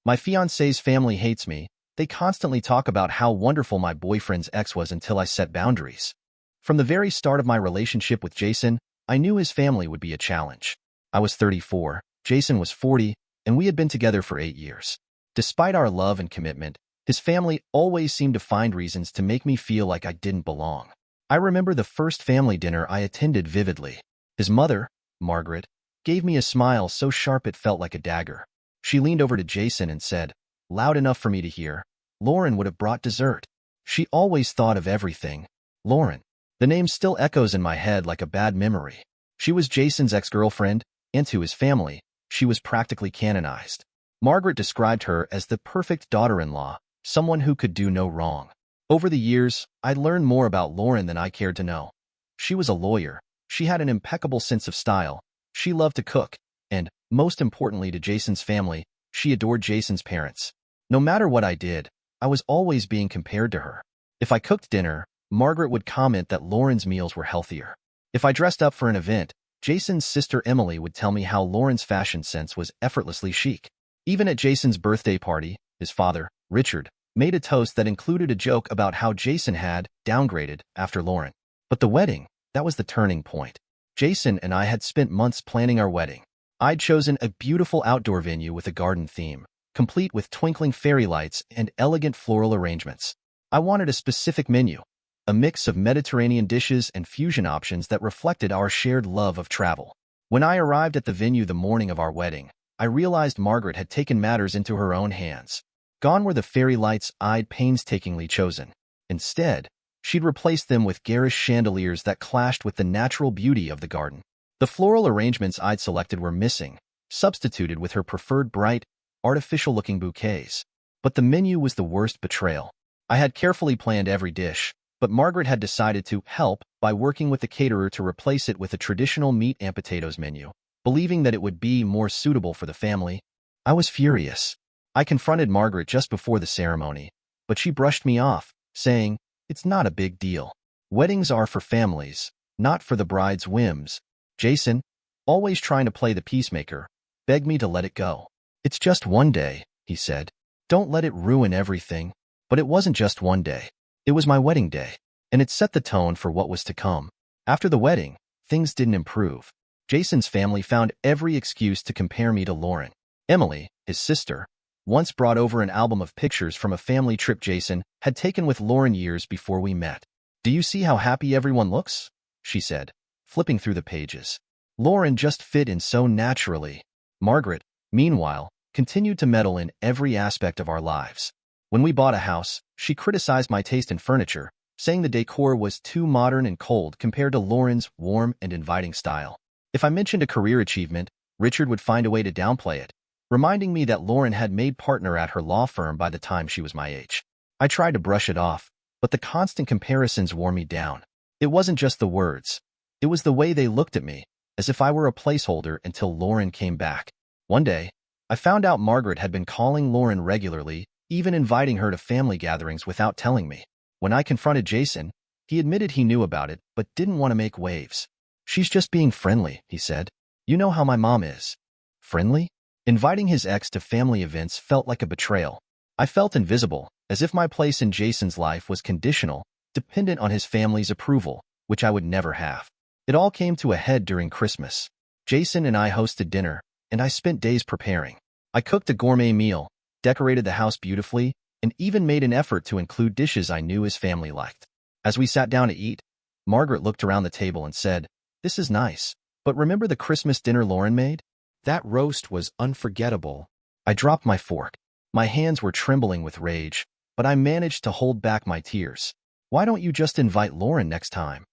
My fiancé's family hates me. They constantly talk about how wonderful my boyfriend's ex was until I set boundaries. From the very start of my relationship with Jason, I knew his family would be a challenge. I was 34, Jason was 40, and we had been together for 8 years. Despite our love and commitment, his family always seemed to find reasons to make me feel like I didn't belong. I remember the first family dinner I attended vividly. His mother, Margaret, gave me a smile so sharp it felt like a dagger. She leaned over to Jason and said, loud enough for me to hear, "Lauren would have brought dessert." She always thought of everything. Lauren. The name still echoes in my head like a bad memory. She was Jason's ex-girlfriend, and to his family, she was practically canonized. Margaret described her as the perfect daughter-in-law, someone who could do no wrong. Over the years, I learned more about Lauren than I cared to know. She was a lawyer. She had an impeccable sense of style. She loved to cook. And, most importantly to Jason's family, she adored Jason's parents. No matter what I did, I was always being compared to her. If I cooked dinner, Margaret would comment that Lauren's meals were healthier. If I dressed up for an event, Jason's sister Emily would tell me how Lauren's fashion sense was effortlessly chic. Even at Jason's birthday party, his father, Richard, made a toast that included a joke about how Jason had downgraded after Lauren. But the wedding, that was the turning point. Jason and I had spent months planning our wedding. I'd chosen a beautiful outdoor venue with a garden theme, complete with twinkling fairy lights and elegant floral arrangements. I wanted a specific menu, a mix of Mediterranean dishes and fusion options that reflected our shared love of travel. When I arrived at the venue the morning of our wedding, I realized Margaret had taken matters into her own hands. Gone were the fairy lights I'd painstakingly chosen. Instead, she'd replaced them with garish chandeliers that clashed with the natural beauty of the garden. The floral arrangements I'd selected were missing, substituted with her preferred bright, artificial-looking bouquets. But the menu was the worst betrayal. I had carefully planned every dish, but Margaret had decided to help by working with the caterer to replace it with a traditional meat and potatoes menu, believing that it would be more suitable for the family. I was furious. I confronted Margaret just before the ceremony, but she brushed me off, saying, "It's not a big deal. Weddings are for families, not for the bride's whims." Jason, always trying to play the peacemaker, begged me to let it go. "It's just one day," he said. "Don't let it ruin everything." But it wasn't just one day. It was my wedding day, and it set the tone for what was to come. After the wedding, things didn't improve. Jason's family found every excuse to compare me to Lauren. Emily, his sister, once brought over an album of pictures from a family trip Jason had taken with Lauren years before we met. "Do you see how happy everyone looks?" she said, flipping through the pages. "Lauren just fit in so naturally." Margaret, meanwhile, continued to meddle in every aspect of our lives. When we bought a house, she criticized my taste in furniture, saying the decor was too modern and cold compared to Lauren's warm and inviting style. If I mentioned a career achievement, Richard would find a way to downplay it, reminding me that Lauren had made partner at her law firm by the time she was my age. I tried to brush it off, but the constant comparisons wore me down. It wasn't just the words. It was the way they looked at me, as if I were a placeholder until Lauren came back. One day, I found out Margaret had been calling Lauren regularly, even inviting her to family gatherings without telling me. When I confronted Jason, he admitted he knew about it, but didn't want to make waves. "She's just being friendly," he said. "You know how my mom is." Friendly? Inviting his ex to family events felt like a betrayal. I felt invisible, as if my place in Jason's life was conditional, dependent on his family's approval, which I would never have. It all came to a head during Christmas. Jason and I hosted dinner, and I spent days preparing. I cooked a gourmet meal, decorated the house beautifully, and even made an effort to include dishes I knew his family liked. As we sat down to eat, Margaret looked around the table and said, "This is nice, but remember the Christmas dinner Lauren made? That roast was unforgettable." I dropped my fork. My hands were trembling with rage, but I managed to hold back my tears. "Why don't you just invite Lauren next time?"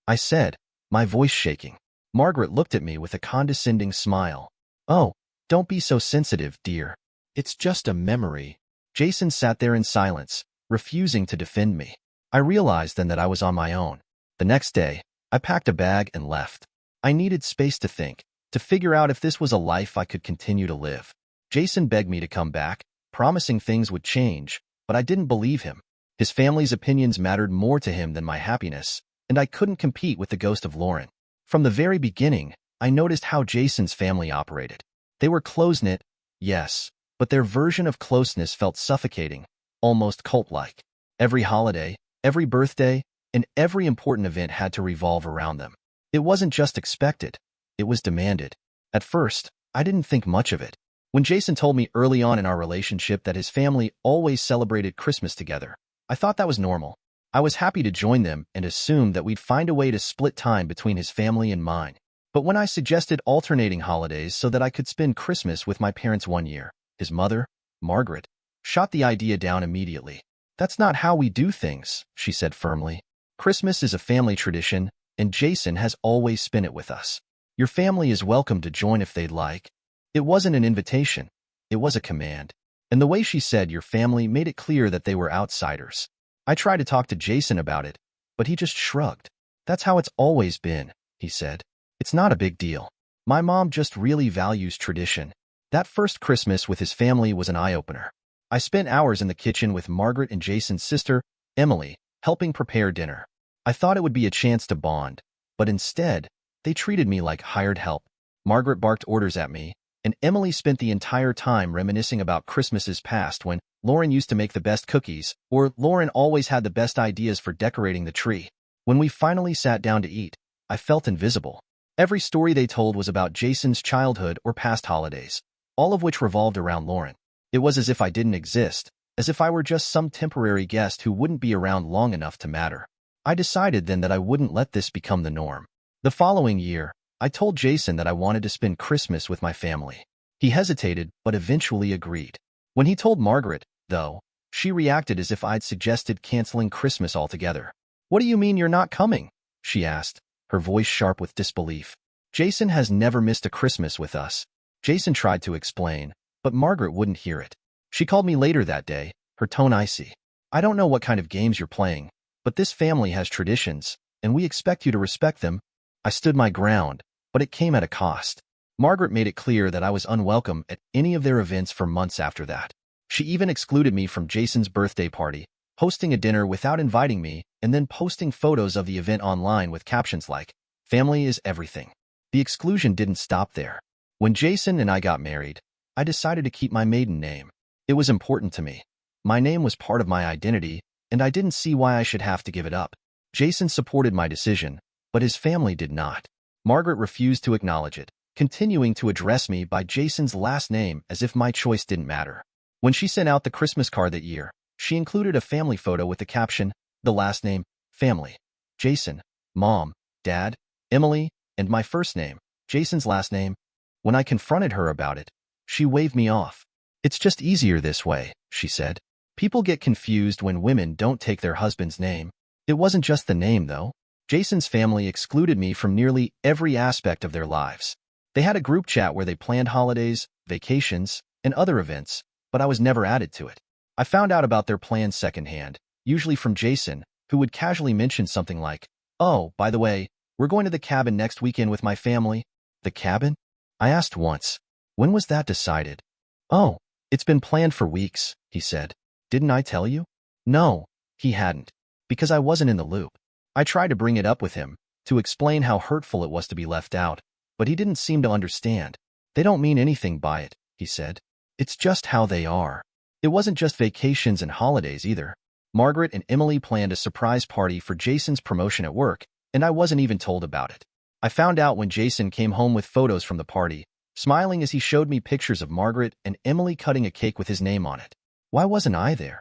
I said, my voice shaking. Margaret looked at me with a condescending smile. "Oh, don't be so sensitive, dear. It's just a memory." Jason sat there in silence, refusing to defend me. I realized then that I was on my own. The next day, I packed a bag and left. I needed space to think, to figure out if this was a life I could continue to live. Jason begged me to come back, promising things would change, but I didn't believe him. His family's opinions mattered more to him than my happiness, and I couldn't compete with the ghost of Lauren. From the very beginning, I noticed how Jason's family operated. They were close-knit, yes, but their version of closeness felt suffocating, almost cult-like. Every holiday, every birthday, and every important event had to revolve around them. It wasn't just expected, it was demanded. At first, I didn't think much of it. When Jason told me early on in our relationship that his family always celebrated Christmas together, I thought that was normal. I was happy to join them and assumed that we'd find a way to split time between his family and mine. But when I suggested alternating holidays so that I could spend Christmas with my parents one year, his mother, Margaret, shot the idea down immediately. "That's not how we do things," she said firmly. "Christmas is a family tradition, and Jason has always spent it with us. Your family is welcome to join if they'd like." It wasn't an invitation. It was a command. And the way she said your family made it clear that they were outsiders. I tried to talk to Jason about it, but he just shrugged. "That's how it's always been," he said. "It's not a big deal. My mom just really values tradition." That first Christmas with his family was an eye-opener. I spent hours in the kitchen with Margaret and Jason's sister, Emily, helping prepare dinner. I thought it would be a chance to bond, but instead, they treated me like hired help. Margaret barked orders at me, and Emily spent the entire time reminiscing about Christmases past when Lauren used to make the best cookies, or Lauren always had the best ideas for decorating the tree. When we finally sat down to eat, I felt invisible. Every story they told was about Jason's childhood or past holidays, all of which revolved around Lauren. It was as if I didn't exist, as if I were just some temporary guest who wouldn't be around long enough to matter. I decided then that I wouldn't let this become the norm. The following year, I told Jason that I wanted to spend Christmas with my family. He hesitated, but eventually agreed. When he told Margaret, though, she reacted as if I'd suggested canceling Christmas altogether. "What do you mean you're not coming?" she asked, her voice sharp with disbelief. "Jason has never missed a Christmas with us." Jason tried to explain, but Margaret wouldn't hear it. She called me later that day, her tone icy. "I don't know what kind of games you're playing, but this family has traditions, and we expect you to respect them." I stood my ground, but it came at a cost. Margaret made it clear that I was unwelcome at any of their events for months after that. She even excluded me from Jason's birthday party, hosting a dinner without inviting me, and then posting photos of the event online with captions like, "Family is everything." The exclusion didn't stop there. When Jason and I got married, I decided to keep my maiden name. It was important to me. My name was part of my identity, and I didn't see why I should have to give it up. Jason supported my decision, but his family did not. Margaret refused to acknowledge it, continuing to address me by Jason's last name as if my choice didn't matter. When she sent out the Christmas card that year, she included a family photo with the caption, the last name, family. Jason, Mom, Dad, Emily, and my first name, Jason's last name. When I confronted her about it, she waved me off. "It's just easier this way," she said. "People get confused when women don't take their husband's name." It wasn't just the name, though. Jason's family excluded me from nearly every aspect of their lives. They had a group chat where they planned holidays, vacations, and other events, but I was never added to it. I found out about their plans secondhand, usually from Jason, who would casually mention something like, "Oh, by the way, we're going to the cabin next weekend with my family." "The cabin?" I asked once. "When was that decided?" "Oh, it's been planned for weeks," he said. "Didn't I tell you?" No, he hadn't, because I wasn't in the loop. I tried to bring it up with him, to explain how hurtful it was to be left out, but he didn't seem to understand. "They don't mean anything by it," he said. "It's just how they are." It wasn't just vacations and holidays either. Margaret and Emily planned a surprise party for Jason's promotion at work, and I wasn't even told about it. I found out when Jason came home with photos from the party, smiling as he showed me pictures of Margaret and Emily cutting a cake with his name on it. "Why wasn't I there?"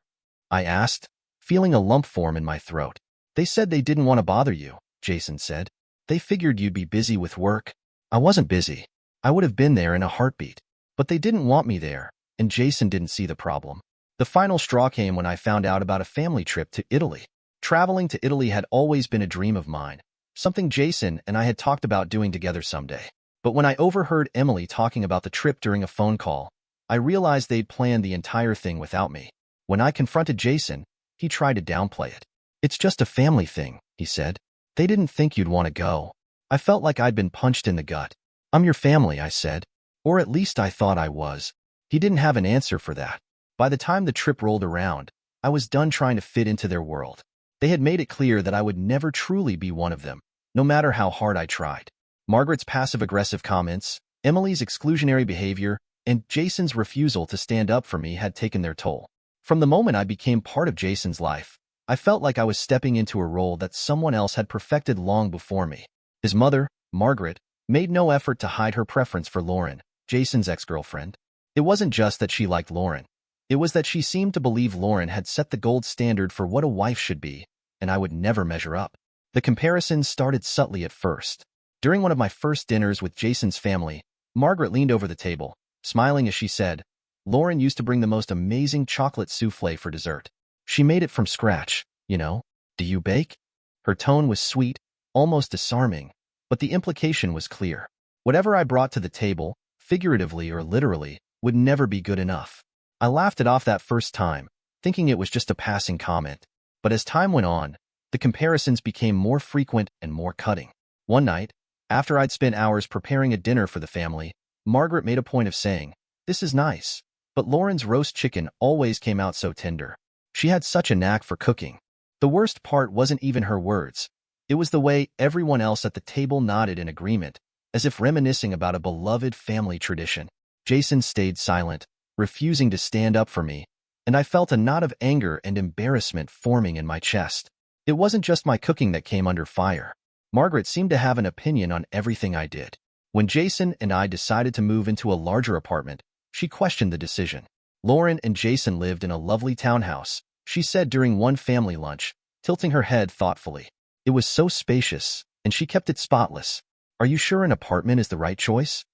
I asked, feeling a lump form in my throat. "They said they didn't want to bother you," Jason said. "They figured you'd be busy with work." I wasn't busy. I would have been there in a heartbeat. But they didn't want me there, and Jason didn't see the problem. The final straw came when I found out about a family trip to Italy. Traveling to Italy had always been a dream of mine, something Jason and I had talked about doing together someday. But when I overheard Emily talking about the trip during a phone call, I realized they'd planned the entire thing without me. When I confronted Jason, he tried to downplay it. "It's just a family thing," he said. "They didn't think you'd want to go." I felt like I'd been punched in the gut. "I'm your family," I said. Or at least I thought I was. He didn't have an answer for that. By the time the trip rolled around, I was done trying to fit into their world. They had made it clear that I would never truly be one of them, no matter how hard I tried. Margaret's passive-aggressive comments, Emily's exclusionary behavior, and Jason's refusal to stand up for me had taken their toll. From the moment I became part of Jason's life, I felt like I was stepping into a role that someone else had perfected long before me. His mother, Margaret, made no effort to hide her preference for Lauren, Jason's ex-girlfriend. It wasn't just that she liked Lauren. It was that she seemed to believe Lauren had set the gold standard for what a wife should be, and I would never measure up. The comparisons started subtly at first. During one of my first dinners with Jason's family, Margaret leaned over the table, smiling as she said, "Lauren used to bring the most amazing chocolate souffle for dessert. She made it from scratch, you know. Do you bake?" Her tone was sweet, almost disarming, but the implication was clear. Whatever I brought to the table, figuratively or literally, would never be good enough. I laughed it off that first time, thinking it was just a passing comment. But as time went on, the comparisons became more frequent and more cutting. One night, after I'd spent hours preparing a dinner for the family, Margaret made a point of saying, "This is nice, but Lauren's roast chicken always came out so tender." She had such a knack for cooking. The worst part wasn't even her words. It was the way everyone else at the table nodded in agreement, as if reminiscing about a beloved family tradition. Jason stayed silent, refusing to stand up for me, and I felt a knot of anger and embarrassment forming in my chest. It wasn't just my cooking that came under fire. Margaret seemed to have an opinion on everything I did. When Jason and I decided to move into a larger apartment, she questioned the decision. Lauren and Jason lived in a lovely townhouse, she said during one family lunch, tilting her head thoughtfully. It was so spacious, and she kept it spotless. "Are you sure an apartment is the right choice?"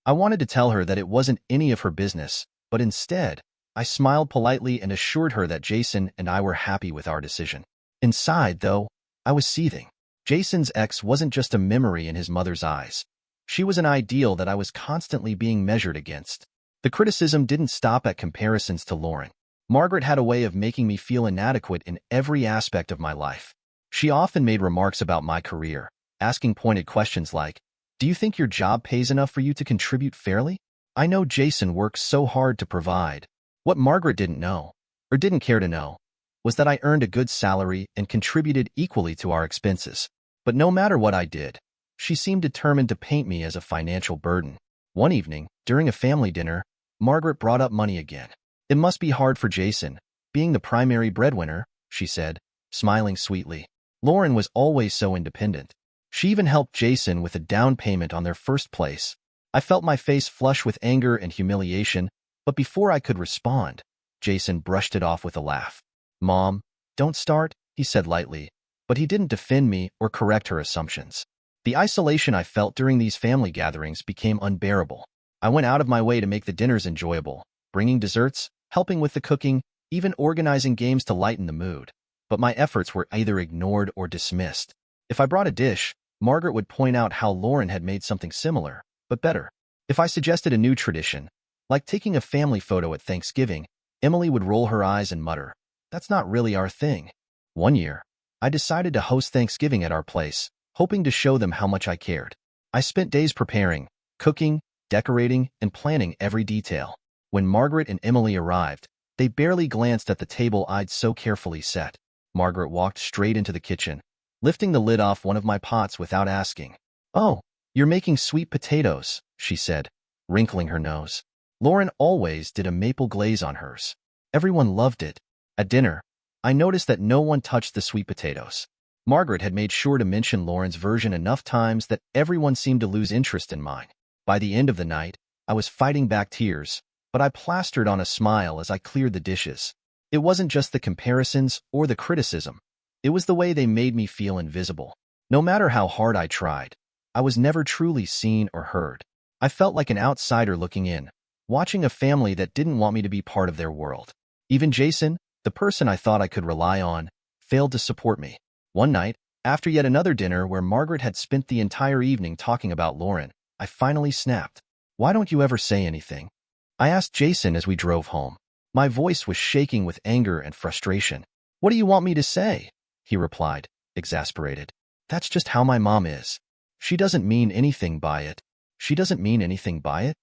I wanted to tell her that it wasn't any of her business, but instead, I smiled politely and assured her that Jason and I were happy with our decision. Inside, though, I was seething. Jason's ex wasn't just a memory in his mother's eyes. She was an ideal that I was constantly being measured against. The criticism didn't stop at comparisons to Lauren. Margaret had a way of making me feel inadequate in every aspect of my life. She often made remarks about my career, asking pointed questions like, "Do you think your job pays enough for you to contribute fairly? I know Jason works so hard to provide." What Margaret didn't know, or didn't care to know, was that I earned a good salary and contributed equally to our expenses. But no matter what I did, she seemed determined to paint me as a financial burden. One evening, during a family dinner, Margaret brought up money again. "It must be hard for Jason, being the primary breadwinner," she said, smiling sweetly. "Lauren was always so independent. She even helped Jason with a down payment on their first place." I felt my face flush with anger and humiliation, but before I could respond, Jason brushed it off with a laugh. "Mom, don't start," he said lightly, but he didn't defend me or correct her assumptions. The isolation I felt during these family gatherings became unbearable. I went out of my way to make the dinners enjoyable, bringing desserts, helping with the cooking, even organizing games to lighten the mood. But my efforts were either ignored or dismissed. If I brought a dish, Margaret would point out how Lauren had made something similar, but better. If I suggested a new tradition, like taking a family photo at Thanksgiving, Emily would roll her eyes and mutter, "That's not really our thing." One year, I decided to host Thanksgiving at our place, hoping to show them how much I cared. I spent days preparing, cooking, decorating, and planning every detail. When Margaret and Emily arrived, they barely glanced at the table I'd so carefully set. Margaret walked straight into the kitchen, lifting the lid off one of my pots without asking. "Oh, you're making sweet potatoes," she said, wrinkling her nose. Lauren always did a maple glaze on hers. Everyone loved it. At dinner, I noticed that no one touched the sweet potatoes. Margaret had made sure to mention Lauren's version enough times that everyone seemed to lose interest in mine. By the end of the night, I was fighting back tears, but I plastered on a smile as I cleared the dishes. It wasn't just the comparisons or the criticism. It was the way they made me feel invisible. No matter how hard I tried, I was never truly seen or heard. I felt like an outsider looking in, watching a family that didn't want me to be part of their world. Even Jason, the person I thought I could rely on, failed to support me. One night, after yet another dinner where Margaret had spent the entire evening talking about Lauren, I finally snapped. "Why don't you ever say anything?" I asked Jason as we drove home. My voice was shaking with anger and frustration. "What do you want me to say?" he replied, exasperated. "That's just how my mom is. She doesn't mean anything by it." "She doesn't mean anything by it?"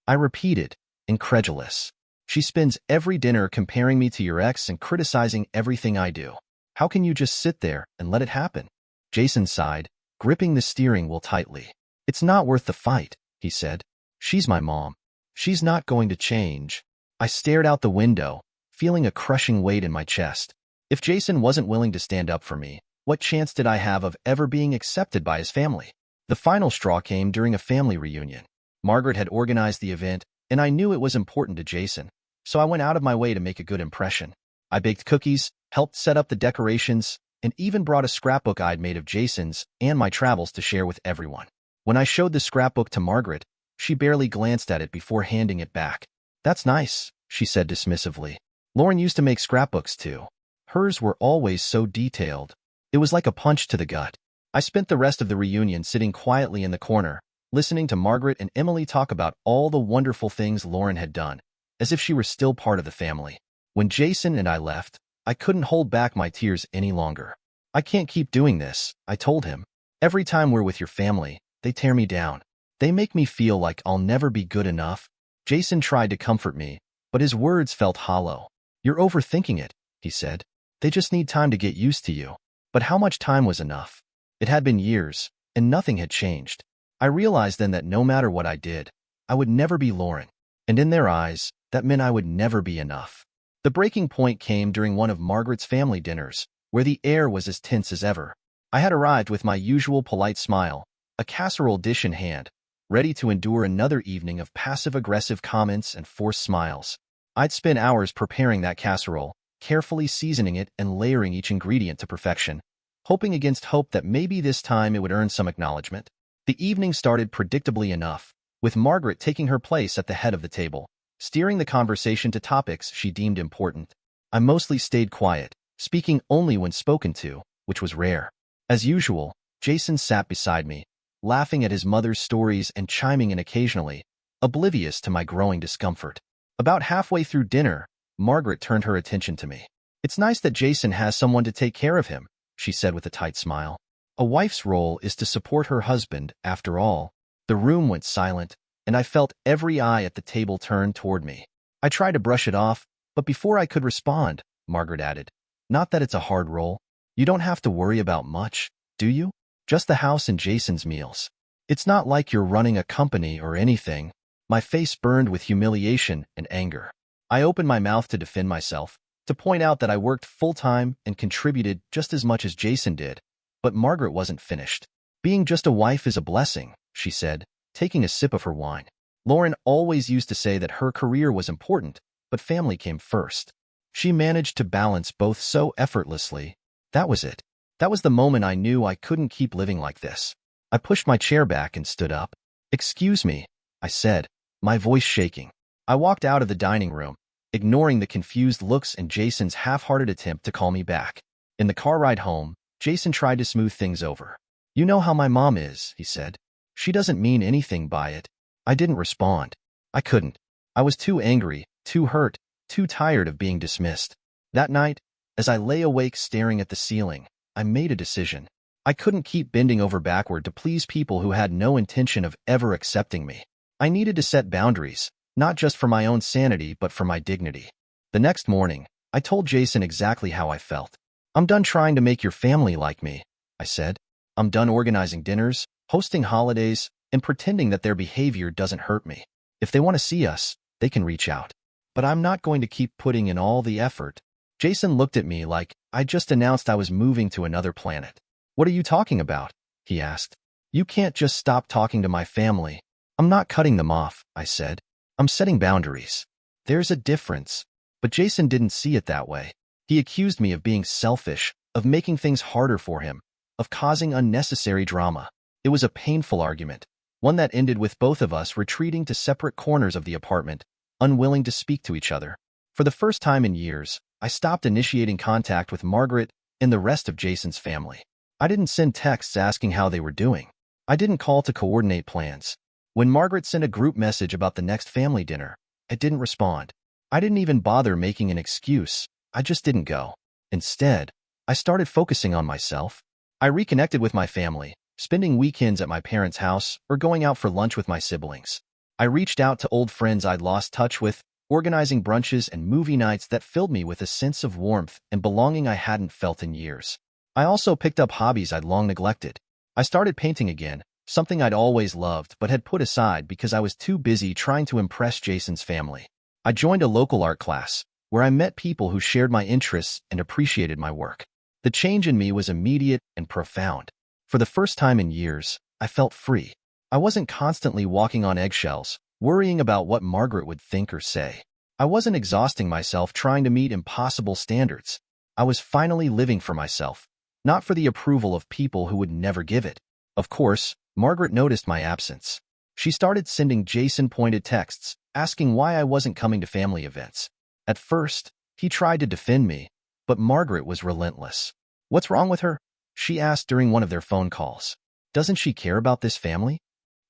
I repeated, incredulous. "She spends every dinner comparing me to your ex and criticizing everything I do. How can you just sit there and let it happen?" Jason sighed, gripping the steering wheel tightly. "It's not worth the fight," he said. "She's my mom. She's not going to change. I stared out the window, feeling a crushing weight in my chest. If Jason wasn't willing to stand up for me, what chance did I have of ever being accepted by his family? The final straw came during a family reunion. Margaret had organized the event, and I knew it was important to Jason, so I went out of my way to make a good impression. I baked cookies, helped set up the decorations, and even brought a scrapbook I'd made of Jason's and my travels to share with everyone. When I showed the scrapbook to Margaret, she barely glanced at it before handing it back. "That's nice," she said dismissively. "Lauren used to make scrapbooks too. Hers were always so detailed." It was like a punch to the gut. I spent the rest of the reunion sitting quietly in the corner, listening to Margaret and Emily talk about all the wonderful things Lauren had done, as if she were still part of the family. When Jason and I left, I couldn't hold back my tears any longer. "I can't keep doing this," I told him. "Every time we're with your family, they tear me down. They make me feel like I'll never be good enough." Jason tried to comfort me, but his words felt hollow. "You're overthinking it," he said. "They just need time to get used to you." But how much time was enough? It had been years, and nothing had changed. I realized then that no matter what I did, I would never be Lauren. And in their eyes, that meant I would never be enough. The breaking point came during one of Margaret's family dinners, where the air was as tense as ever. I had arrived with my usual polite smile, a casserole dish in hand, ready to endure another evening of passive-aggressive comments and forced smiles. I'd spent hours preparing that casserole, carefully seasoning it and layering each ingredient to perfection, hoping against hope that maybe this time it would earn some acknowledgement. The evening started predictably enough, with Margaret taking her place at the head of the table, steering the conversation to topics she deemed important. I mostly stayed quiet, speaking only when spoken to, which was rare. As usual, Jason sat beside me, laughing at his mother's stories and chiming in occasionally, oblivious to my growing discomfort. About halfway through dinner, Margaret turned her attention to me. "It's nice that Jason has someone to take care of him," she said with a tight smile. "A wife's role is to support her husband, after all." The room went silent, and I felt every eye at the table turn toward me. I tried to brush it off, but before I could respond, Margaret added, "Not that it's a hard role. You don't have to worry about much, do you? Just the house and Jason's meals. It's not like you're running a company or anything." My face burned with humiliation and anger. I opened my mouth to defend myself, to point out that I worked full-time and contributed just as much as Jason did, but Margaret wasn't finished. "Being just a wife is a blessing," she said, taking a sip of her wine. "Lauren always used to say that her career was important, but family came first. She managed to balance both so effortlessly." That was it. That was the moment I knew I couldn't keep living like this. I pushed my chair back and stood up. "Excuse me," I said, my voice shaking. I walked out of the dining room, ignoring the confused looks and Jason's half-hearted attempt to call me back. In the car ride home, Jason tried to smooth things over. "You know how my mom is," he said. "She doesn't mean anything by it." I didn't respond. I couldn't. I was too angry, too hurt, too tired of being dismissed. That night, as I lay awake staring at the ceiling, I made a decision. I couldn't keep bending over backward to please people who had no intention of ever accepting me. I needed to set boundaries, not just for my own sanity but for my dignity. The next morning, I told Jason exactly how I felt. "I'm done trying to make your family like me," I said. "I'm done organizing dinners, hosting holidays, and pretending that their behavior doesn't hurt me. If they want to see us, they can reach out. But I'm not going to keep putting in all the effort." Jason looked at me like I just announced I was moving to another planet. "What are you talking about?" he asked. "You can't just stop talking to my family." "I'm not cutting them off," I said. "I'm setting boundaries." There's a difference. But Jason didn't see it that way. He accused me of being selfish, of making things harder for him, of causing unnecessary drama. It was a painful argument, one that ended with both of us retreating to separate corners of the apartment, unwilling to speak to each other. For the first time in years, I stopped initiating contact with Margaret and the rest of Jason's family. I didn't send texts asking how they were doing. I didn't call to coordinate plans. When Margaret sent a group message about the next family dinner, I didn't respond. I didn't even bother making an excuse. I just didn't go. Instead, I started focusing on myself. I reconnected with my family, spending weekends at my parents' house or going out for lunch with my siblings. I reached out to old friends I'd lost touch with, organizing brunches and movie nights that filled me with a sense of warmth and belonging I hadn't felt in years. I also picked up hobbies I'd long neglected. I started painting again, something I'd always loved but had put aside because I was too busy trying to impress Jason's family. I joined a local art class, where I met people who shared my interests and appreciated my work. The change in me was immediate and profound. For the first time in years, I felt free. I wasn't constantly walking on eggshells, worrying about what Margaret would think or say. I wasn't exhausting myself trying to meet impossible standards. I was finally living for myself, not for the approval of people who would never give it. Of course, Margaret noticed my absence. She started sending Jason pointed texts, asking why I wasn't coming to family events. At first, he tried to defend me, but Margaret was relentless. "What's wrong with her?" she asked during one of their phone calls. "Doesn't she care about this family?"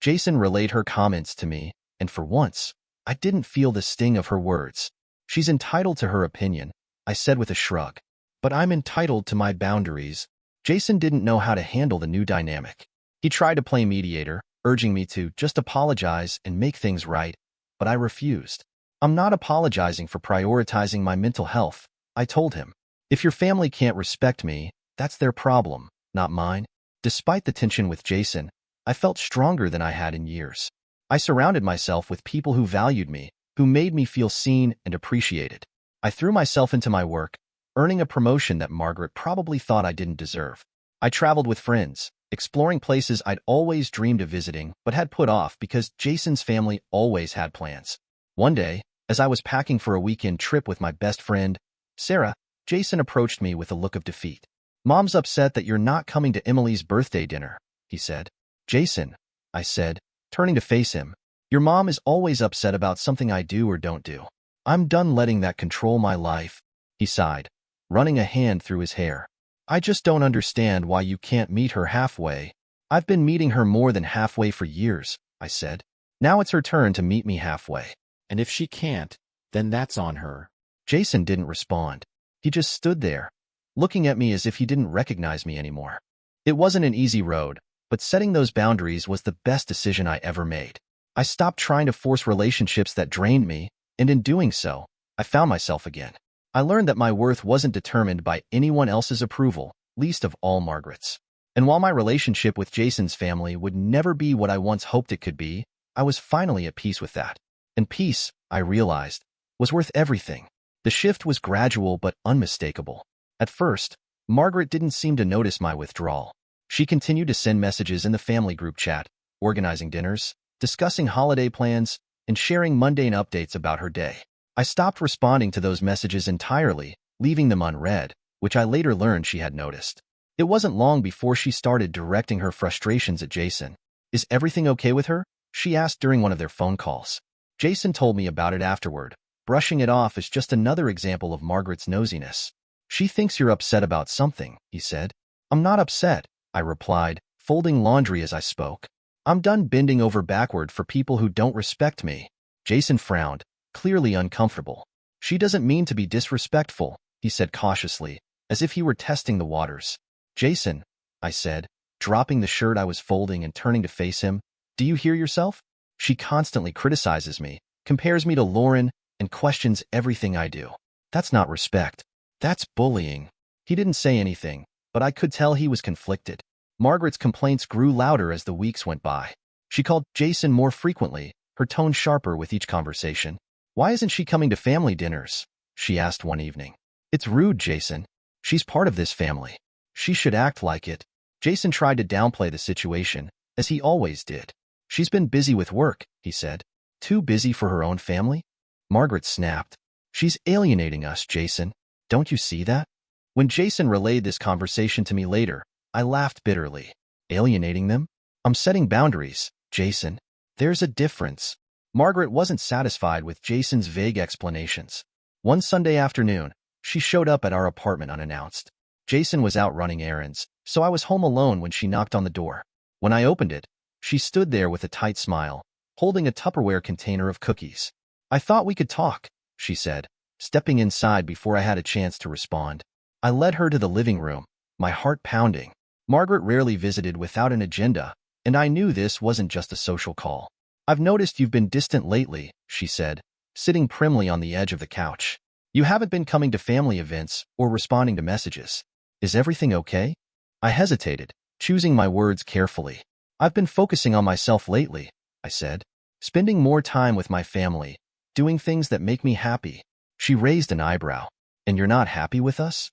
Jason relayed her comments to me, and for once, I didn't feel the sting of her words. "She's entitled to her opinion," I said with a shrug. "But I'm entitled to my boundaries." Jason didn't know how to handle the new dynamic. He tried to play mediator, urging me to just apologize and make things right, but I refused. "I'm not apologizing for prioritizing my mental health," I told him. "If your family can't respect me, that's their problem, not mine." Despite the tension with Jason, I felt stronger than I had in years. I surrounded myself with people who valued me, who made me feel seen and appreciated. I threw myself into my work, earning a promotion that Margaret probably thought I didn't deserve. I traveled with friends, exploring places I'd always dreamed of visiting but had put off because Jason's family always had plans. One day, as I was packing for a weekend trip with my best friend, Sarah, Jason approached me with a look of defeat. "Mom's upset that you're not coming to Emily's birthday dinner," he said. "Jason," I said, turning to face him, "your mom is always upset about something I do or don't do. I'm done letting that control my life." He sighed, running a hand through his hair. "I just don't understand why you can't meet her halfway." "I've been meeting her more than halfway for years," I said. "Now it's her turn to meet me halfway. And if she can't, then that's on her." Jason didn't respond. He just stood there, looking at me as if he didn't recognize me anymore. It wasn't an easy road, but setting those boundaries was the best decision I ever made. I stopped trying to force relationships that drained me, and in doing so, I found myself again. I learned that my worth wasn't determined by anyone else's approval, least of all Margaret's. And while my relationship with Jason's family would never be what I once hoped it could be, I was finally at peace with that. And peace, I realized, was worth everything. The shift was gradual but unmistakable. At first, Margaret didn't seem to notice my withdrawal. She continued to send messages in the family group chat, organizing dinners, discussing holiday plans, and sharing mundane updates about her day. I stopped responding to those messages entirely, leaving them unread, which I later learned she had noticed. It wasn't long before she started directing her frustrations at Jason. "Is everything okay with her?" she asked during one of their phone calls. Jason told me about it afterward, brushing it off as just another example of Margaret's nosiness. "She thinks you're upset about something," he said. "I'm not upset," I replied, folding laundry as I spoke. "I'm done bending over backward for people who don't respect me." Jason frowned, clearly uncomfortable. "She doesn't mean to be disrespectful," he said cautiously, as if he were testing the waters. "Jason," I said, dropping the shirt I was folding and turning to face him, "do you hear yourself? She constantly criticizes me, compares me to Lauren, and questions everything I do. That's not respect. That's bullying." He didn't say anything, but I could tell he was conflicted. Margaret's complaints grew louder as the weeks went by. She called Jason more frequently, her tone sharper with each conversation. "Why isn't she coming to family dinners?" she asked one evening. "It's rude, Jason. She's part of this family. She should act like it." Jason tried to downplay the situation, as he always did. "She's been busy with work," he said. "Too busy for her own family?" Margaret snapped. "She's alienating us, Jason. Don't you see that?" When Jason relayed this conversation to me later, I laughed bitterly. "Alienating them? I'm setting boundaries, Jason. There's a difference." Margaret wasn't satisfied with Jason's vague explanations. One Sunday afternoon, she showed up at our apartment unannounced. Jason was out running errands, so I was home alone when she knocked on the door. When I opened it, she stood there with a tight smile, holding a Tupperware container of cookies. "I thought we could talk," she said, stepping inside before I had a chance to respond. I led her to the living room, my heart pounding. Margaret rarely visited without an agenda, and I knew this wasn't just a social call. "I've noticed you've been distant lately," she said, sitting primly on the edge of the couch. "You haven't been coming to family events or responding to messages. Is everything okay?" I hesitated, choosing my words carefully. I've been focusing on myself lately, I said. Spending more time with my family, doing things that make me happy. She raised an eyebrow. And you're not happy with us?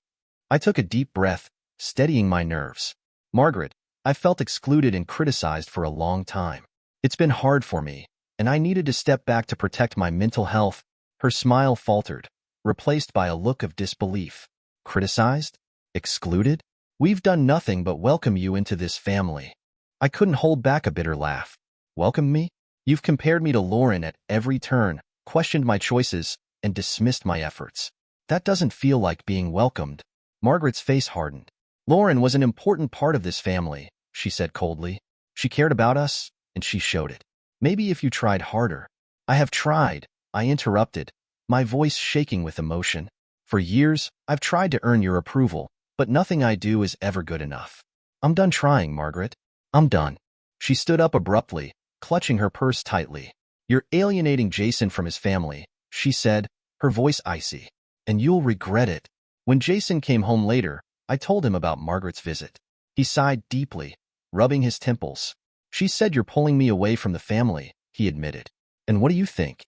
I took a deep breath, steadying my nerves. Margaret, I felt excluded and criticized for a long time. It's been hard for me, and I needed to step back to protect my mental health. Her smile faltered, replaced by a look of disbelief. Criticized? Excluded? We've done nothing but welcome you into this family. I couldn't hold back a bitter laugh. Welcome me? You've compared me to Lauren at every turn, questioned my choices, and dismissed my efforts. That doesn't feel like being welcomed. Margaret's face hardened. Lauren was an important part of this family, she said coldly. She cared about us, and she showed it. Maybe if you tried harder. I have tried, I interrupted, my voice shaking with emotion. For years, I've tried to earn your approval, but nothing I do is ever good enough. I'm done trying, Margaret. I'm done. She stood up abruptly, clutching her purse tightly. You're alienating Jason from his family, she said, her voice icy. And you'll regret it. When Jason came home later, I told him about Margaret's visit. He sighed deeply, rubbing his temples. She said you're pulling me away from the family, he admitted. And what do you think?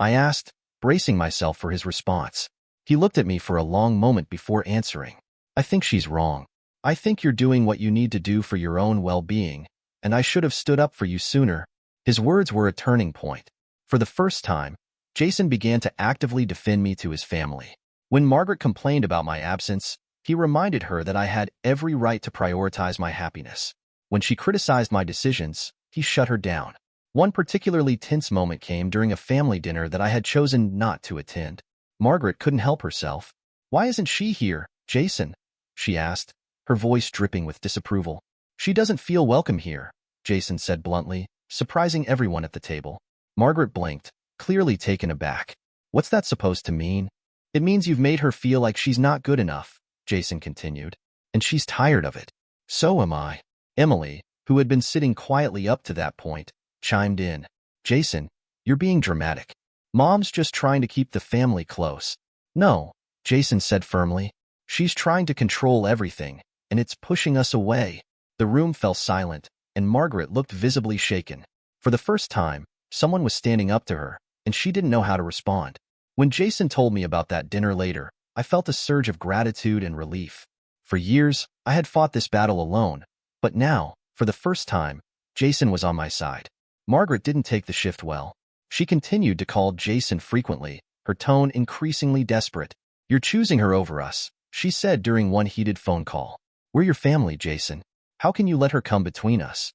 I asked, bracing myself for his response. He looked at me for a long moment before answering. I think she's wrong. I think you're doing what you need to do for your own well-being, and I should have stood up for you sooner. His words were a turning point. For the first time, Jason began to actively defend me to his family. When Margaret complained about my absence, he reminded her that I had every right to prioritize my happiness. When she criticized my decisions, he shut her down. One particularly tense moment came during a family dinner that I had chosen not to attend. Margaret couldn't help herself. Why isn't she here, Jason? She asked, her voice dripping with disapproval. She doesn't feel welcome here, Jason said bluntly, surprising everyone at the table. Margaret blinked, clearly taken aback. What's that supposed to mean? It means you've made her feel like she's not good enough, Jason continued. And she's tired of it. So am I. Emily, who had been sitting quietly up to that point, chimed in. Jason, you're being dramatic. Mom's just trying to keep the family close. No, Jason said firmly. She's trying to control everything, and it's pushing us away. The room fell silent, and Margaret looked visibly shaken. For the first time, someone was standing up to her, and she didn't know how to respond. When Jason told me about that dinner later, I felt a surge of gratitude and relief. For years, I had fought this battle alone, but now, for the first time, Jason was on my side. Margaret didn't take the shift well. She continued to call Jason frequently, her tone increasingly desperate. You're choosing her over us, she said during one heated phone call. We're your family, Jason. How can you let her come between us?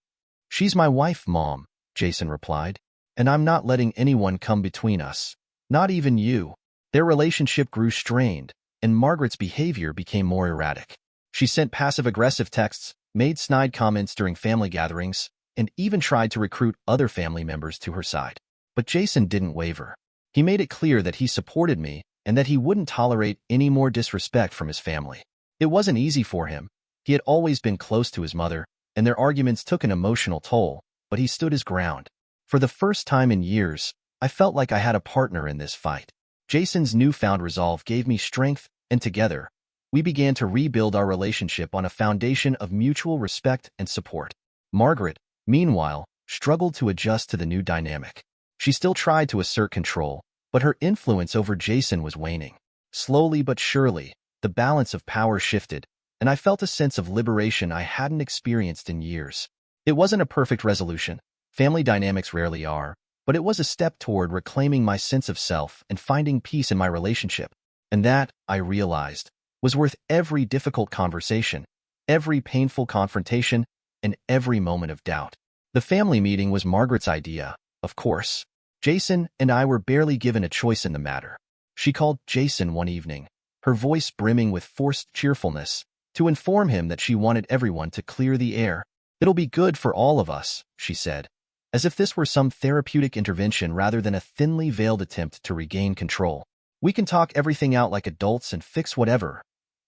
She's my wife, Mom, Jason replied. And I'm not letting anyone come between us. Not even you. Their relationship grew strained, and Margaret's behavior became more erratic. She sent passive-aggressive texts, made snide comments during family gatherings, and even tried to recruit other family members to her side. But Jason didn't waver. He made it clear that he supported me and that he wouldn't tolerate any more disrespect from his family. It wasn't easy for him. He had always been close to his mother, and their arguments took an emotional toll, but he stood his ground. For the first time in years, I felt like I had a partner in this fight. Jason's newfound resolve gave me strength, and together, we began to rebuild our relationship on a foundation of mutual respect and support. Margaret, meanwhile, struggled to adjust to the new dynamic. She still tried to assert control, but her influence over Jason was waning. Slowly but surely, the balance of power shifted, and I felt a sense of liberation I hadn't experienced in years. It wasn't a perfect resolution. Family dynamics rarely are, but it was a step toward reclaiming my sense of self and finding peace in my relationship. And that, I realized, was worth every difficult conversation, every painful confrontation, and every moment of doubt. The family meeting was Margaret's idea, of course. Jason and I were barely given a choice in the matter. She called Jason one evening, her voice brimming with forced cheerfulness, to inform him that she wanted everyone to clear the air. It'll be good for all of us, she said, as if this were some therapeutic intervention rather than a thinly veiled attempt to regain control. We can talk everything out like adults and fix whatever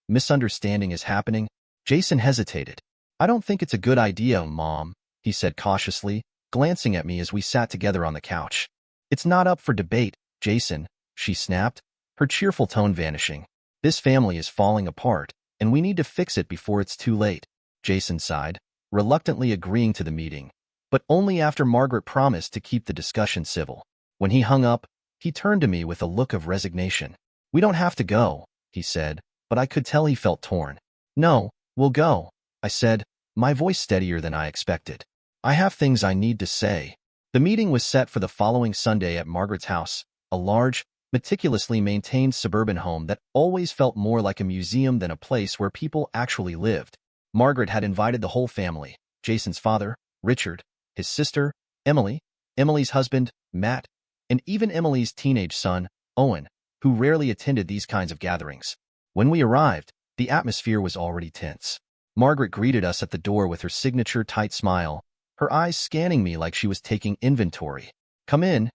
misunderstanding is happening. Jason hesitated. I don't think it's a good idea, Mom, he said cautiously, glancing at me as we sat together on the couch. It's not up for debate, Jason, she snapped, her cheerful tone vanishing. This family is falling apart, and we need to fix it before it's too late. Jason sighed. reluctantly agreeing to the meeting, but only after Margaret promised to keep the discussion civil. When he hung up, he turned to me with a look of resignation. "We don't have to go," he said, but I could tell he felt torn. "No, we'll go," I said, my voice steadier than I expected. "I have things I need to say." The meeting was set for the following Sunday at Margaret's house, a large, meticulously maintained suburban home that always felt more like a museum than a place where people actually lived. Margaret had invited the whole family: Jason's father, Richard, his sister, Emily, Emily's husband, Matt, and even Emily's teenage son, Owen, who rarely attended these kinds of gatherings. When we arrived, the atmosphere was already tense. Margaret greeted us at the door with her signature tight smile, her eyes scanning me like she was taking inventory. Come in,"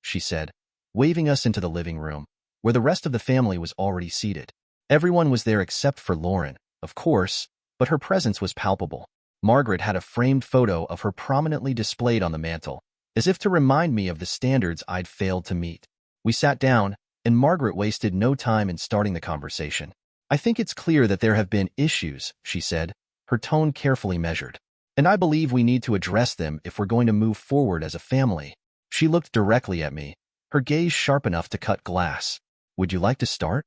she said, waving us into the living room, where the rest of the family was already seated. Everyone was there except for Lauren, of course, but her presence was palpable. Margaret had a framed photo of her prominently displayed on the mantel, as if to remind me of the standards I'd failed to meet. We sat down, and Margaret wasted no time in starting the conversation. "I think it's clear that there have been issues," she said, her tone carefully measured. "And I believe we need to address them if we're going to move forward as a family." She looked directly at me, her gaze sharp enough to cut glass. "Would you like to start?"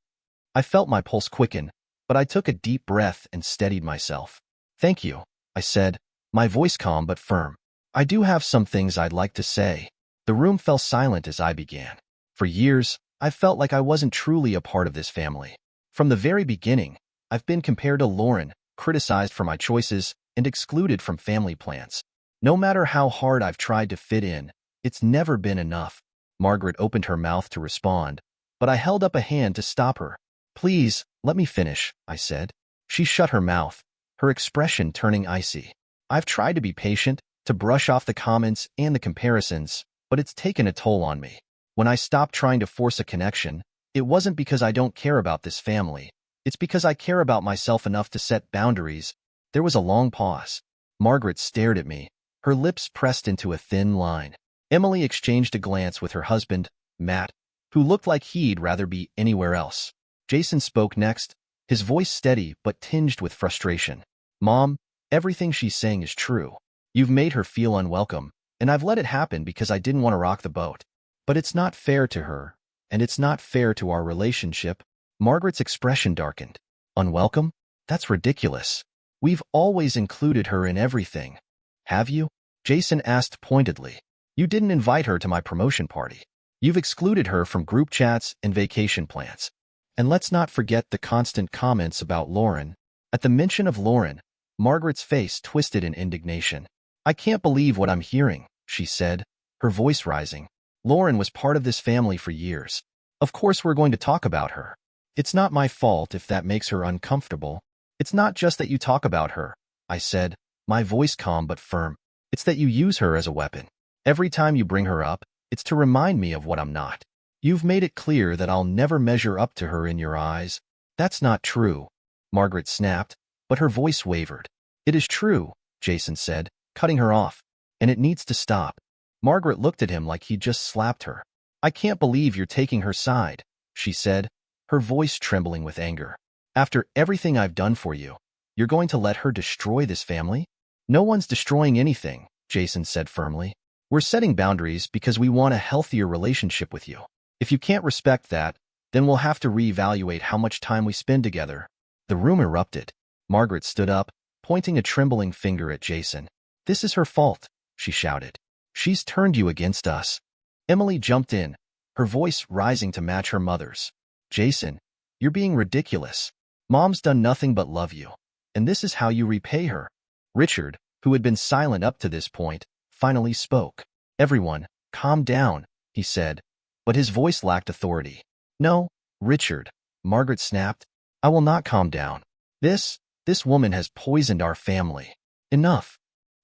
I felt my pulse quicken, but I took a deep breath and steadied myself. "Thank you," I said, my voice calm but firm. "I do have some things I'd like to say." The room fell silent as I began. For years, I've felt like I wasn't truly a part of this family. From the very beginning, I've been compared to Lauren, criticized for my choices, and excluded from family plans. No matter how hard I've tried to fit in, it's never been enough. Margaret opened her mouth to respond, but I held up a hand to stop her. "Please, let me finish," I said. She shut her mouth, her expression turning icy. I've tried to be patient, to brush off the comments and the comparisons, but it's taken a toll on me. When I stopped trying to force a connection, it wasn't because I don't care about this family. It's because I care about myself enough to set boundaries. There was a long pause. Margaret stared at me, her lips pressed into a thin line. Emily exchanged a glance with her husband, Matt, who looked like he'd rather be anywhere else. Jason spoke next, his voice steady but tinged with frustration. "Mom, everything she's saying is true. You've made her feel unwelcome, and I've let it happen because I didn't want to rock the boat. But it's not fair to her, and it's not fair to our relationship." Margaret's expression darkened. "Unwelcome? That's ridiculous. We've always included her in everything." "Have you?" Jason asked pointedly. "You didn't invite her to my promotion party. You've excluded her from group chats and vacation plans. And let's not forget the constant comments about Lauren." At the mention of Lauren, Margaret's face twisted in indignation. "I can't believe what I'm hearing," she said, her voice rising. "Lauren was part of this family for years. Of course we're going to talk about her. It's not my fault if that makes her uncomfortable." "It's not just that you talk about her," I said, my voice calm but firm. "It's that you use her as a weapon. Every time you bring her up, it's to remind me of what I'm not. You've made it clear that I'll never measure up to her in your eyes." "That's not true," Margaret snapped, but her voice wavered. "It is true," Jason said, cutting her off, "and it needs to stop." Margaret looked at him like he'd just slapped her. "I can't believe you're taking her side," she said, her voice trembling with anger. "After everything I've done for you, you're going to let her destroy this family?" "No one's destroying anything," Jason said firmly. "We're setting boundaries because we want a healthier relationship with you. If you can't respect that, then we'll have to reevaluate how much time we spend together." The room erupted. Margaret stood up, pointing a trembling finger at Jason. "This is her fault," she shouted. "She's turned you against us." Emily jumped in, her voice rising to match her mother's. "Jason, you're being ridiculous. Mom's done nothing but love you, and this is how you repay her." Richard, who had been silent up to this point, finally spoke. "Everyone, calm down," he said, but his voice lacked authority. "No, Richard," Margaret snapped. "I will not calm down. This woman has poisoned our family." "Enough,"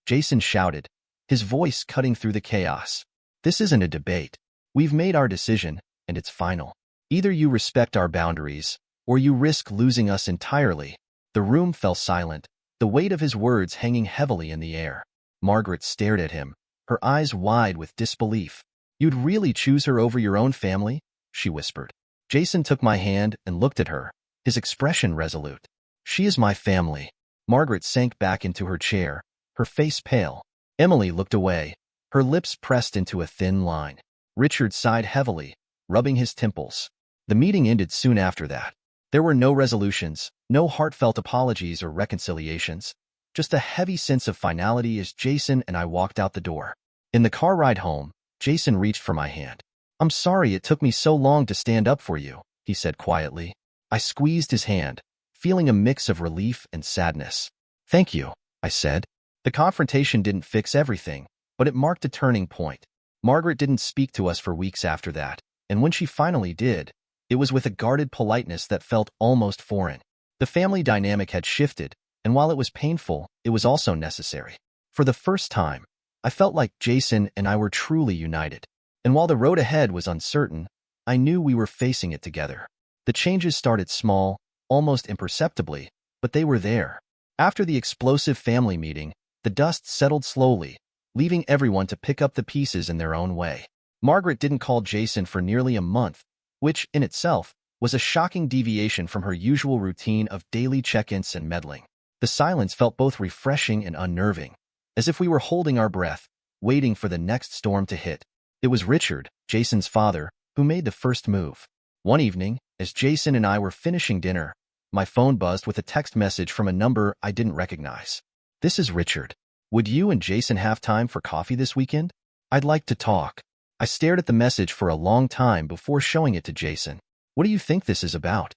Jason shouted, his voice cutting through the chaos. "This isn't a debate. We've made our decision, and it's final. Either you respect our boundaries, or you risk losing us entirely." The room fell silent, the weight of his words hanging heavily in the air. Margaret stared at him, her eyes wide with disbelief. "You'd really choose her over your own family?" she whispered. Jason took my hand and looked at her, his expression resolute. "She is my family. Margaret sank back into her chair, her face pale. Emily looked away, her lips pressed into a thin line. Richard sighed heavily, rubbing his temples. The meeting ended soon after that. There were no resolutions, no heartfelt apologies or reconciliations, just a heavy sense of finality as Jason and I walked out the door. In the car ride home, Jason reached for my hand. "I'm sorry it took me so long to stand up for you," he said quietly. I squeezed his hand, feeling a mix of relief and sadness. "Thank you," I said. The confrontation didn't fix everything, but it marked a turning point. Margaret didn't speak to us for weeks after that, and when she finally did, it was with a guarded politeness that felt almost foreign. The family dynamic had shifted, and while it was painful, it was also necessary. For the first time, I felt like Jason and I were truly united. And while the road ahead was uncertain, I knew we were facing it together. The changes started small, almost imperceptibly, but they were there. After the explosive family meeting, the dust settled slowly, leaving everyone to pick up the pieces in their own way. Margaret didn't call Jason for nearly a month, which, in itself, was a shocking deviation from her usual routine of daily check-ins and meddling. The silence felt both refreshing and unnerving, as if we were holding our breath, waiting for the next storm to hit. It was Richard, Jason's father, who made the first move. One evening, as Jason and I were finishing dinner, my phone buzzed with a text message from a number I didn't recognize. "This is Richard. Would you and Jason have time for coffee this weekend? I'd like to talk." I stared at the message for a long time before showing it to Jason. "What do you think this is about?"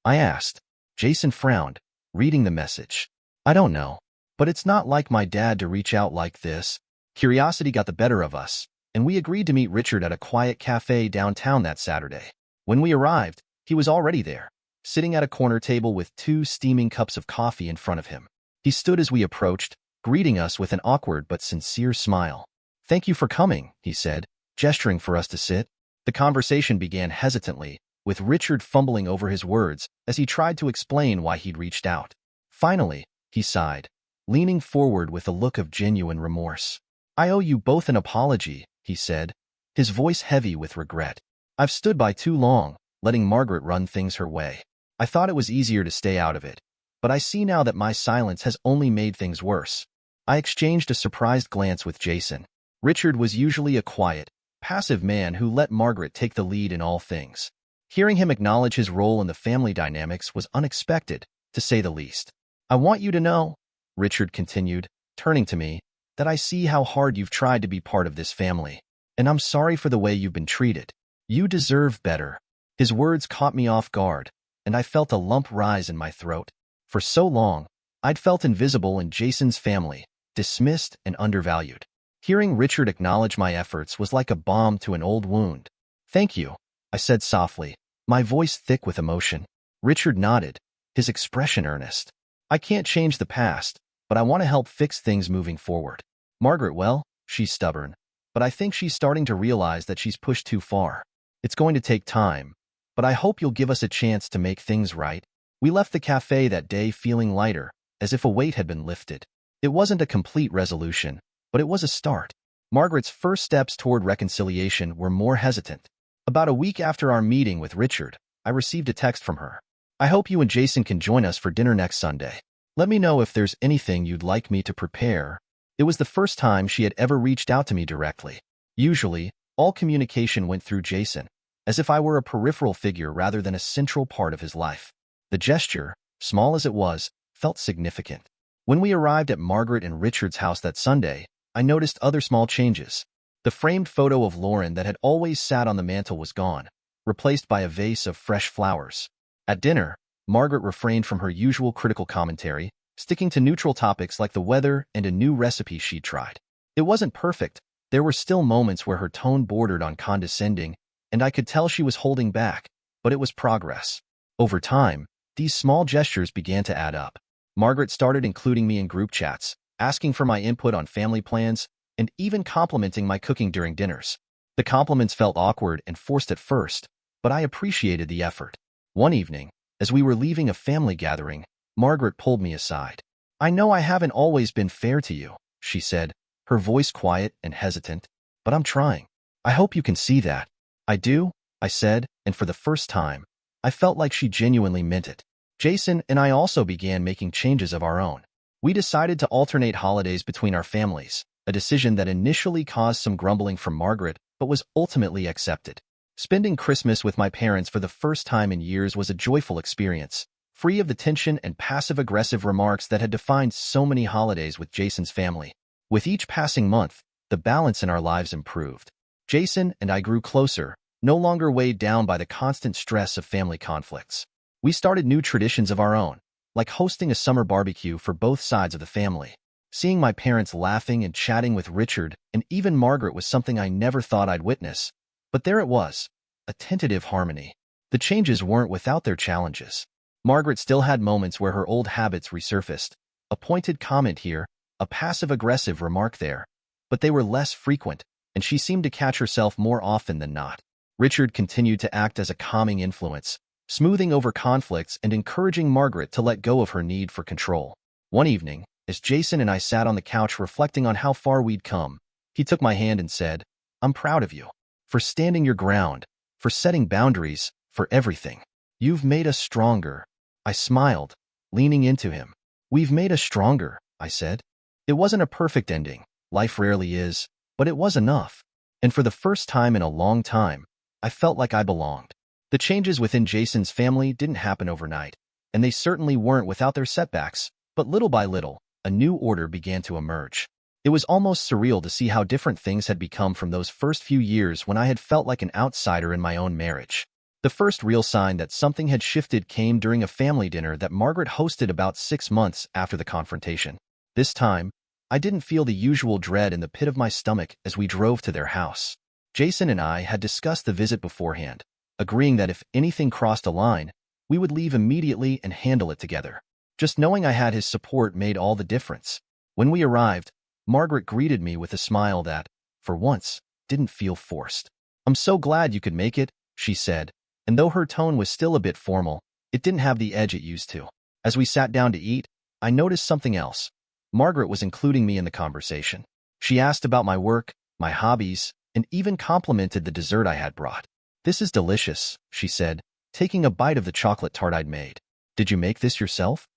I asked. Jason frowned, reading the message. "I don't know, but it's not like my dad to reach out like this." Curiosity got the better of us, and we agreed to meet Richard at a quiet cafe downtown that Saturday. When we arrived, he was already there, sitting at a corner table with 2 steaming cups of coffee in front of him. He stood as we approached, greeting us with an awkward but sincere smile. "Thank you for coming," he said, gesturing for us to sit. The conversation began hesitantly, with Richard fumbling over his words as he tried to explain why he'd reached out. Finally, he sighed, leaning forward with a look of genuine remorse. "I owe you both an apology," he said, his voice heavy with regret. "I've stood by too long, letting Margaret run things her way. I thought it was easier to stay out of it, but I see now that my silence has only made things worse." I exchanged a surprised glance with Jason. Richard was usually a quiet, passive man who let Margaret take the lead in all things. Hearing him acknowledge his role in the family dynamics was unexpected, to say the least. "I want you to know," Richard continued, turning to me, "that I see how hard you've tried to be part of this family, and I'm sorry for the way you've been treated. You deserve better." His words caught me off guard, and I felt a lump rise in my throat. For so long, I'd felt invisible in Jason's family, dismissed and undervalued. Hearing Richard acknowledge my efforts was like a balm to an old wound. "Thank you," I said softly, my voice thick with emotion. Richard nodded, his expression earnest. "I can't change the past, but I want to help fix things moving forward. Margaret, well, she's stubborn, but I think she's starting to realize that she's pushed too far. It's going to take time, but I hope you'll give us a chance to make things right." We left the cafe that day feeling lighter, as if a weight had been lifted. It wasn't a complete resolution, but it was a start. Margaret's first steps toward reconciliation were more hesitant. About a week after our meeting with Richard, I received a text from her. "I hope you and Jason can join us for dinner next Sunday. Let me know if there's anything you'd like me to prepare." It was the first time she had ever reached out to me directly. Usually, all communication went through Jason, as if I were a peripheral figure rather than a central part of his life. The gesture, small as it was, felt significant. When we arrived at Margaret and Richard's house that Sunday, I noticed other small changes. The framed photo of Lauren that had always sat on the mantel was gone, replaced by a vase of fresh flowers. At dinner, Margaret refrained from her usual critical commentary, sticking to neutral topics like the weather and a new recipe she'd tried. It wasn't perfect. There were still moments where her tone bordered on condescending, and I could tell she was holding back, but it was progress. Over time, these small gestures began to add up. Margaret started including me in group chats, asking for my input on family plans, and even complimenting my cooking during dinners. The compliments felt awkward and forced at first, but I appreciated the effort. One evening, as we were leaving a family gathering, Margaret pulled me aside. "I know I haven't always been fair to you," she said, her voice quiet and hesitant, "but I'm trying. I hope you can see that." "I do," I said, and for the first time, I felt like she genuinely meant it. Jason and I also began making changes of our own. We decided to alternate holidays between our families, a decision that initially caused some grumbling from Margaret, but was ultimately accepted. Spending Christmas with my parents for the first time in years was a joyful experience, free of the tension and passive-aggressive remarks that had defined so many holidays with Jason's family. With each passing month, the balance in our lives improved. Jason and I grew closer, no longer weighed down by the constant stress of family conflicts. We started new traditions of our own, like hosting a summer barbecue for both sides of the family. Seeing my parents laughing and chatting with Richard and even Margaret was something I never thought I'd witness. But there it was, a tentative harmony. The changes weren't without their challenges. Margaret still had moments where her old habits resurfaced, a pointed comment here, a passive-aggressive remark there. But they were less frequent, and she seemed to catch herself more often than not. Richard continued to act as a calming influence, smoothing over conflicts and encouraging Margaret to let go of her need for control. One evening, as Jason and I sat on the couch reflecting on how far we'd come, he took my hand and said, "I'm proud of you. For standing your ground, for setting boundaries, for everything. You've made us stronger." I smiled, leaning into him. "We've made us stronger," I said. It wasn't a perfect ending, life rarely is, but it was enough. And for the first time in a long time, I felt like I belonged. The changes within Jason's family didn't happen overnight, and they certainly weren't without their setbacks, but little by little, a new order began to emerge. It was almost surreal to see how different things had become from those first few years when I had felt like an outsider in my own marriage. The first real sign that something had shifted came during a family dinner that Margaret hosted about 6 months after the confrontation. This time, I didn't feel the usual dread in the pit of my stomach as we drove to their house. Jason and I had discussed the visit beforehand, agreeing that if anything crossed a line, we would leave immediately and handle it together. Just knowing I had his support made all the difference. When we arrived, Margaret greeted me with a smile that, for once, didn't feel forced. "I'm so glad you could make it," she said, and though her tone was still a bit formal, it didn't have the edge it used to. As we sat down to eat, I noticed something else. Margaret was including me in the conversation. She asked about my work, my hobbies, and even complimented the dessert I had brought. "This is delicious," she said, taking a bite of the chocolate tart I'd made. "Did you make this yourself?"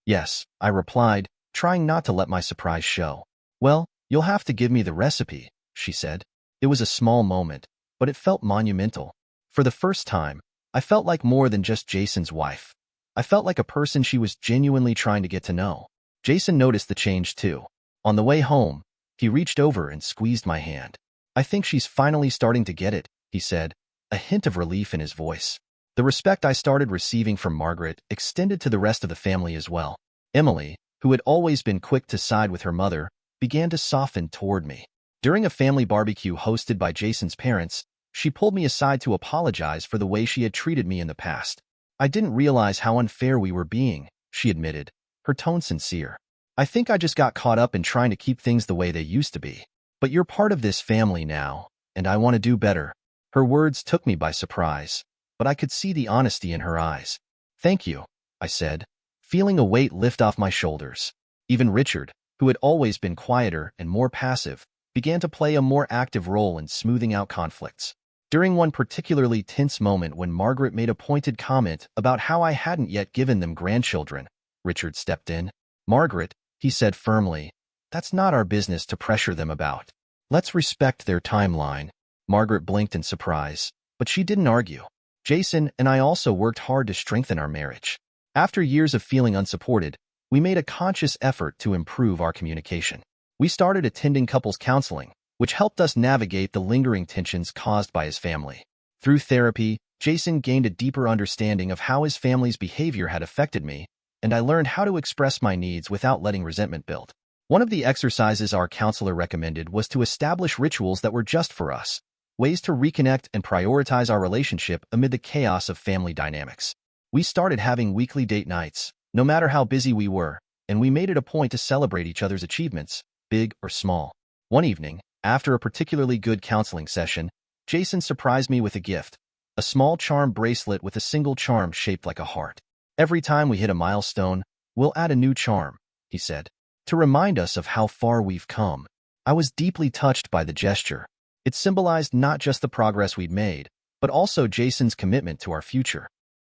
"Yes," I replied, trying not to let my surprise show. "Well, you'll have to give me the recipe," she said. It was a small moment, but it felt monumental. For the first time, I felt like more than just Jason's wife. I felt like a person she was genuinely trying to get to know. Jason noticed the change too. On the way home, he reached over and squeezed my hand. "I think she's finally starting to get it," he said, a hint of relief in his voice. The respect I started receiving from Margaret extended to the rest of the family as well. Emily, who had always been quick to side with her mother, began to soften toward me. During a family barbecue hosted by Jason's parents, she pulled me aside to apologize for the way she had treated me in the past. "I didn't realize how unfair we were being," she admitted, her tone sincere. "I think I just got caught up in trying to keep things the way they used to be. But you're part of this family now, and I want to do better." Her words took me by surprise, but I could see the honesty in her eyes. "Thank you," I said, feeling a weight lift off my shoulders. Even Richard, who had always been quieter and more passive, began to play a more active role in smoothing out conflicts. During one particularly tense moment when Margaret made a pointed comment about how I hadn't yet given them grandchildren, Richard stepped in. "Margaret," he said firmly, "that's not our business to pressure them about. Let's respect their timeline." Margaret blinked in surprise, but she didn't argue. Jason and I also worked hard to strengthen our marriage. After years of feeling unsupported, we made a conscious effort to improve our communication. We started attending couples counseling, which helped us navigate the lingering tensions caused by his family. Through therapy, Jason gained a deeper understanding of how his family's behavior had affected me, and I learned how to express my needs without letting resentment build. One of the exercises our counselor recommended was to establish rituals that were just for us, ways to reconnect and prioritize our relationship amid the chaos of family dynamics. We started having weekly date nights, no matter how busy we were, and we made it a point to celebrate each other's achievements, big or small. One evening, after a particularly good counseling session, Jason surprised me with a gift, a small charm bracelet with a single charm shaped like a heart. "Every time we hit a milestone, we'll add a new charm," he said, to remind us of how far we've come. I was deeply touched by the gesture. It symbolized not just the progress we'd made, but also Jason's commitment to our future.